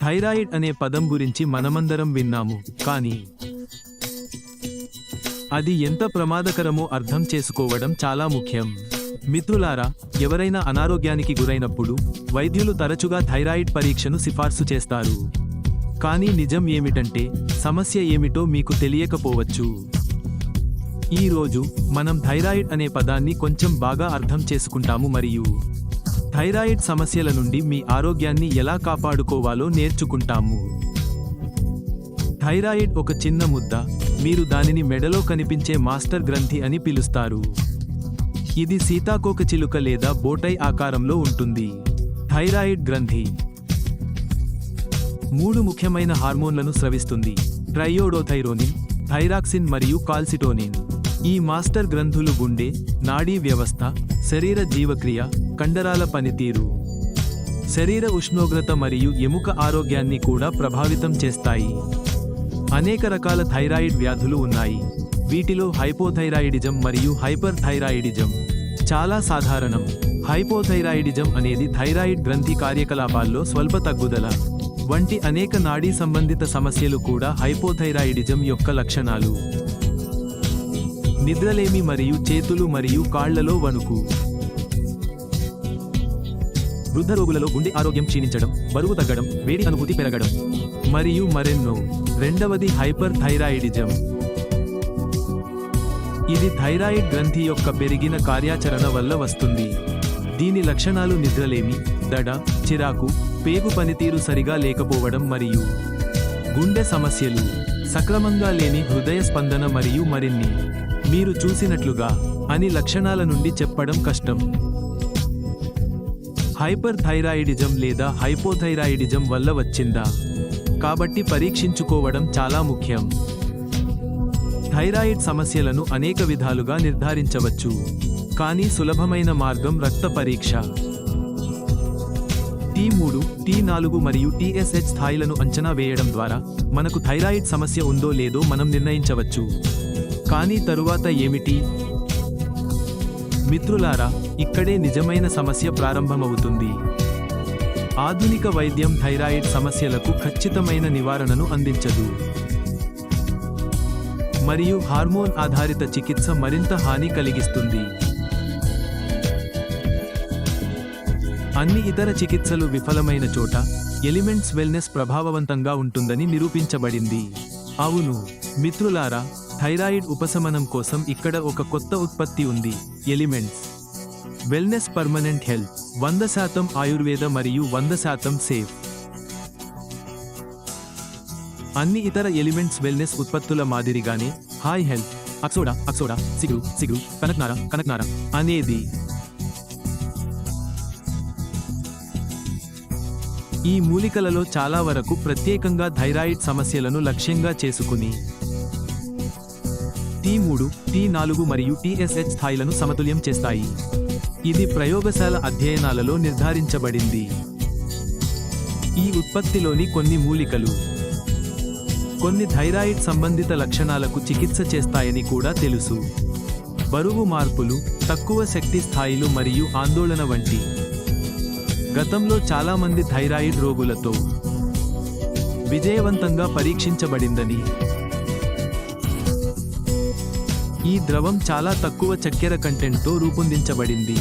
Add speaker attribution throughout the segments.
Speaker 1: Thyroid అనే పదం గురించి మనమందరం విన్నాము, కానీ అది ఎంత ప్రమాదకరమో అర్థం చేసుకోవడం చాలా ముఖ్యం. మిత్రులారా, ఎవరైనా అనారోగ్యానికి గురైనప్పుడు వైద్యులు తరచుగా థైరాయిడ్ పరీక్షను సిఫార్సు చేస్తారు. కానీ నిజం ఏమిటంటే, సమస్య ఏమిటో మీకు తెలియకపోవచ్చు. ఈ రోజు మనం థైరాయిడ్ అనే పదాన్ని కొంచెం బాగా అర్థం చేసుకుంటాము మరియు థైరాయిడ్ సమస్యల నుండి మీ ఆరోగ్యాన్ని ఎలా కాపాడుకోవాలో నేర్చుకుంటాము. థైరాయిడ్ ఒక చిన్న ముద్ద, మీరు దానిని మెడలో కనిపించే మాస్టర్ గ్రంథి అని పిలుస్తారు. ఇది సీతాకోకచిలుక లేదా బోటై ఆకారంలో ఉంటుంది. థైరాయిడ్ గ్రంథి 3 ముఖ్యమైన హార్మోన్లను స్రవిస్తుంది: ట్రైయోడోథైరోనిన్, థైరాక్సిన్ మరియు కాల్సిటోనిన్. ఈ మాస్టర్ గ్రంథులు గుండె, నాడీ వ్యవస్థ, శరీర జీవక్రియ, కండరాల పనితీరు, శరీర ఉష్ణోగ్రత మరియు ఎముక ఆరోగ్యాన్ని కూడా ప్రభావితం చేస్తాయి. అనేక రకాల థైరాయిడ్ వ్యాధులు ఉన్నాయి. వీటిలో హైపోథైరాయిడిజం మరియు హైపర్ థైరాయిడిజం చాలా సాధారణం. హైపోథైరాయిడిజం అనేది థైరాయిడ్ గ్రంథి కార్యకలాపాల్లో స్వల్ప తగ్గుదల వంటి అనేక నాడీ సంబంధిత సమస్యలు కూడా హైపోథైరాయిడిజం యొక్క లక్షణాలు. నిద్రలేమి మరియు చేతులు మరియు కాళ్లలో వణుకు. వృద్ధ రోగులలో గుండె ఆరోగ్యం క్షీణించడం, బరువు తగ్గడం, వేడి అనుభూతి పెరగడం మరియు మరెన్నో. రెండవది హైపర్ థైరాయిడిజం. ఇది థైరాయిడ్ గ్రంథి యొక్క పెరిగిన కార్యాచరణ వల్ల వస్తుంది. దీని లక్షణాలు నిద్రలేమి, దడ, చిరాకు, పేగు పనితీరు సరిగా లేకపోవడం మరియు గుండె సమస్యలు, సక్రమంగా లేని హృదయ స్పందన మరియు మరిన్ని. మీరు చూసినట్లుగా అని లక్షణాల నుండి చెప్పడం కష్టం. హైపర్ థైరాయిడిజం లేదా హైపోథైరాయిడిజం వల్ల వచ్చిందా? కాబట్టి పరీక్షించుకోవడం చాలా ముఖ్యం. థైరాయిడ్ సమస్యలను అనేక విధాలుగా నిర్ధారించవచ్చు, కానీ సులభమైన మార్గం రక్త పరీక్ష. T3, T4 మరియు TSH స్థాయిలను అంచనా వేయడం ద్వారా మనకు థైరాయిడ్ సమస్య ఉందో లేదో మనం నిర్ణయించవచ్చు. కానీ తరువాత ఏమిటి? మిత్రులారా, ఇక్కడే నిజమైన సమస్య ప్రారంభమవుతుంది. ఆధునిక వైద్యం థైరాయిడ్ సమస్యలకు ఖచ్చితమైన నివారణను అందించదు, మరియు హార్మోన్ ఆధారిత చికిత్స మరింత హాని కలిగిస్తుంది. అన్ని ఇతర చికిత్సలు విఫలమైన చోట ఎలిమెంట్స్ వెల్నెస్ ప్రభావవంతంగా ఉంటుందని నిరూపించబడింది. అవును మిత్రులారా, థైరాయిడ్ ఉపశమనం కోసం ఇక్కడ ఒక కొత్త ఉత్పత్తి ఉంది: elements wellness permanent health. 100% Ayurveda మరియు 100% సేఫ్. అన్ని ఇతర ఎలిమెంట్స్ వెల్నెస్ ఉత్పత్తుల మాదిరిగానే హాయ్ హెల్త్, అక్సోడా, సిగురు, కనక్నారా అనేది. ఈ మూలికలలో చాలా వరకు ప్రత్యేకంగా థైరాయిడ్ సమస్యలను లక్ష్యంగా చేసుకుని T3, T4 మరియు TSH స్థాయిలను సమతుల్యం చేస్తాయి. ఇది ప్రయోగశాల అధ్యయనాలలో నిర్ధారించబడింది. ఈ ఉత్పత్తిలోని కొన్ని మూలికలు కొన్ని థైరాయిడ్ సంబంధిత లక్షణాలకు చికిత్స చేస్తాయని కూడా తెలుసు. బరువు మార్పులు, తక్కువ శక్తి స్థాయిలు మరియు ఆందోళన వంటి. గతంలో చాలామంది థైరాయిడ్ రోగులతో విజయవంతంగా పరీక్షించబడిందని. ఈ ద్రవం చాలా తక్కువ చక్కెర కంటెంట్తో రూపొందించబడింది.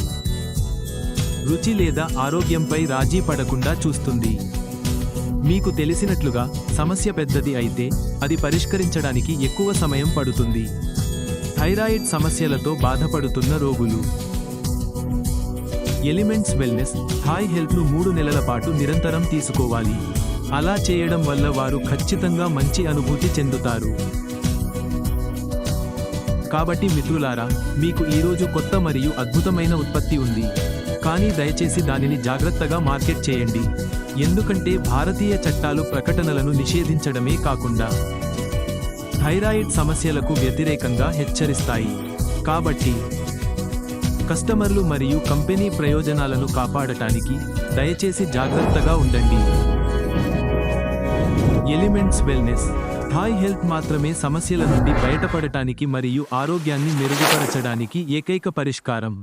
Speaker 1: రుచి లేదా ఆరోగ్యంపై రాజీ పడకుండా చూస్తుంది. మీకు తెలిసినట్లుగా సమస్య పెద్దది అయితే అది పరిష్కరించడానికి ఎక్కువ సమయం పడుతుంది. థైరాయిడ్ సమస్యలతో బాధపడుతున్న రోగులు ఎలిమెంట్స్ వెల్నెస్ హాయ్ హెల్త్ను 3 నెలల పాటు నిరంతరం తీసుకోవాలి. అలా చేయడం వల్ల వారు ఖచ్చితంగా మంచి అనుభూతి చెందుతారు. కాబట్టి మిత్రులారా, మీకు ఈరోజు కొత్త మరియు అద్భుతమైన ఉత్పత్తి ఉంది, కానీ దయచేసి దానిని జాగ్రత్తగా మార్కెట్ చేయండి, ఎందుకంటే భారతీయ చట్టాలు ప్రకటనలను నిషేధించడమే కాకుండా థైరాయిడ్ సమస్యలకు వ్యతిరేకంగా హెచ్చరిస్తాయి. కాబట్టి కస్టమర్లు మరియు కంపెనీ ప్రయోజనాలను కాపాడటానికి దయచేసి జాగ్రత్తగా ఉండండి. ఎలిమెంట్స్ వెల్నెస్ థాయ్ హెల్త్ మాత్రమే సమస్యల నుండి బయటపడటానికి మరియు ఆరోగ్యాన్ని మెరుగుపరచడానికి ఏకైక పరిష్కారం.